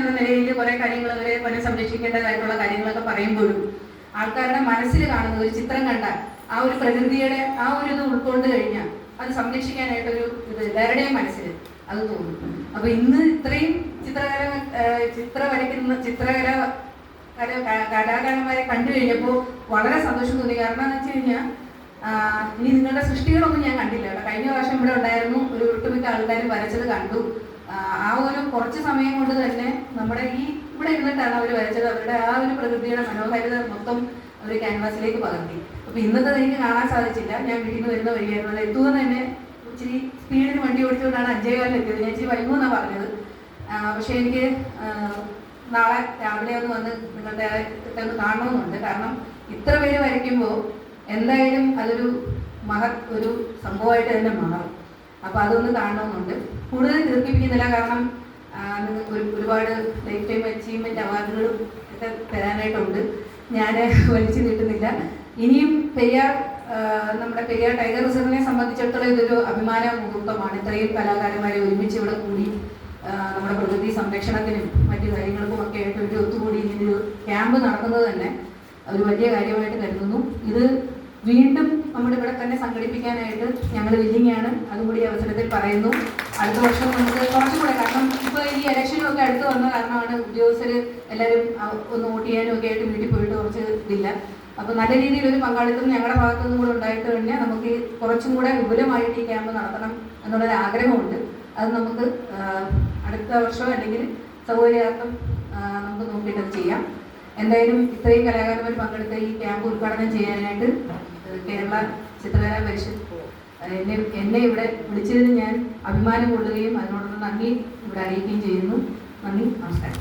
എന്ന നിലയിൽ കുറേ കാര്യങ്ങൾ അവരെ സംരക്ഷിക്കേണ്ടതായിട്ടുള്ള കാര്യങ്ങളൊക്കെ പറയുമ്പോഴും ആൾക്കാരുടെ മനസ്സിൽ കാണുന്ന ഒരു ചിത്രം കണ്ടാൽ ആ ഒരു പ്രകൃതിയുടെ ആ ഒരു ഇത് ഉൾക്കൊണ്ട് കഴിഞ്ഞാൽ അത് സംരക്ഷിക്കാനായിട്ടൊരു ഇത് എല്ലാവരുടെയും മനസ്സിൽ അത് തോന്നും. അപ്പൊ ഇന്ന് ഇത്രയും കലാകാരന്മാരെ കണ്ടു കഴിഞ്ഞപ്പോൾ വളരെ സന്തോഷം തോന്നി. കാരണം എന്ന് വെച്ച് കഴിഞ്ഞാൽ ഇനി നിങ്ങളുടെ സൃഷ്ടികളൊന്നും ഞാൻ കണ്ടില്ല. കഴിഞ്ഞ പ്രാവശ്യം ഇവിടെ ഉണ്ടായിരുന്നു, ഒരു ഒട്ടുമിക്ക ആൾക്കാരും വരച്ചത് കണ്ടു. ആ ഒരു കുറച്ച് സമയം കൊണ്ട് തന്നെ നമ്മുടെ ഇവിടെ ഇരുന്നിട്ടാണ് അവർ വരച്ചത്. അവരുടെ ആ ഒരു പ്രകൃതിയുടെ മനോഹാരിത മൊത്തം ഒരു ക്യാൻവാസിലേക്ക് പകർത്തി. അപ്പൊ ഇന്നത്തെ എനിക്ക് കാണാൻ സാധിച്ചില്ല. ഞാൻ വീട്ടിൽ നിന്ന് വരുന്ന വഴിയായിരുന്നു. അത് എത്തുമെന്ന് തന്നെ ഇച്ചിരി സ്പീഡിന് വണ്ടി ഓടിച്ചുകൊണ്ടാണ് 5:15 എത്തിയത്. ഞാൻ ഇച്ചിരി വൈകുമെന്നാണ് പറഞ്ഞത്. പക്ഷെ എനിക്ക് നാളെ രാവിലെ ഒന്ന് വന്ന് നിങ്ങളുടെ ഒന്ന് കാണണമെന്നുണ്ട്. കാരണം ഇത്ര പേര് വരയ്ക്കുമ്പോൾ എന്തായാലും അതൊരു ഒരു സംഭവമായിട്ട് തന്നെ മാറും. അപ്പോൾ അതൊന്ന് കാണണമെന്നുണ്ട്. കൂടുതൽ ദീർഘിപ്പിക്കുന്നില്ല, കാരണം നിങ്ങൾക്ക് ഒരുപാട് ലൈഫ് ടൈം അച്ചീവ്മെന്റ് അവാർഡുകളും ഒക്കെ തരാനായിട്ടുണ്ട്. ഞാൻ വലിച്ചു നീട്ടുന്നില്ല. ഇനിയും നമ്മുടെ പെരിയാർ ടൈഗർ റിസർവിനെ സംബന്ധിച്ചിടത്തോളം ഇതൊരു അഭിമാന മുഹൂർത്തമാണ്. ഇത്രയും കലാകാരന്മാരെ ഒരുമിച്ച് ഇവിടെ കൂടി നമ്മുടെ പ്രകൃതി സംരക്ഷണത്തിനും മറ്റു കാര്യങ്ങൾക്കും ഒക്കെ ആയിട്ട് ഒരു ഒത്തുകൂടി ഇങ്ങനൊരു ക്യാമ്പ് നടക്കുന്നത് തന്നെ ഒരു വലിയ കാര്യമായിട്ട് കരുതുന്നു. ഇത് വീണ്ടും നമ്മുടെ ഇവിടെ തന്നെ സംഘടിപ്പിക്കാനായിട്ട് ഞങ്ങൾ വില്ലിങ്ങാണ്. അതുകൂടി അവസരത്തിൽ പറയുന്നു. അടുത്ത വർഷം നമുക്ക് കുറച്ചും കൂടെ, കാരണം ഇപ്പോൾ ഈ ഇലക്ഷനും ഒക്കെ അടുത്ത് വന്ന കാരണമാണ് ഉദ്യോഗസ്ഥർ എല്ലാവരും ഒന്ന് വോട്ട് ചെയ്യാനും ഒക്കെ ആയിട്ട് വീട്ടിൽ പോയിട്ട് കുറച്ച് ഇതില്ല. അപ്പോൾ നല്ല രീതിയിലൊരു പങ്കാളിത്തം ഞങ്ങളുടെ ഭാഗത്തുനിന്നും കൂടെ ഉണ്ടായിട്ട് കഴിഞ്ഞാൽ നമുക്ക് കുറച്ചും കൂടെ വിപുലമായിട്ട് ഈ ക്യാമ്പ് നടത്തണം എന്നുള്ളൊരു ആഗ്രഹമുണ്ട്. അത് നമുക്ക് അടുത്ത വർഷം അല്ലെങ്കിൽ സൗകര്യാർത്ഥം നമുക്ക് നോക്കിയിട്ട് ചെയ്യാം. എന്തായാലും ഇത്രയും കലാകാരന്മാർ പങ്കെടുത്ത ഈ ക്യാമ്പ് ഉദ്ഘാടനം ചെയ്യാനായിട്ട് കേരള ചിത്രകലാ പരിഷത്ത് എന്നെ ഇവിടെ വിളിച്ചതിന് ഞാൻ അഭിമാനം കൊള്ളുകയും അതിനോടുള്ള നന്ദി ഇവിടെ അറിയിക്കുകയും ചെയ്യുന്നു. നന്ദി, നമസ്കാരം.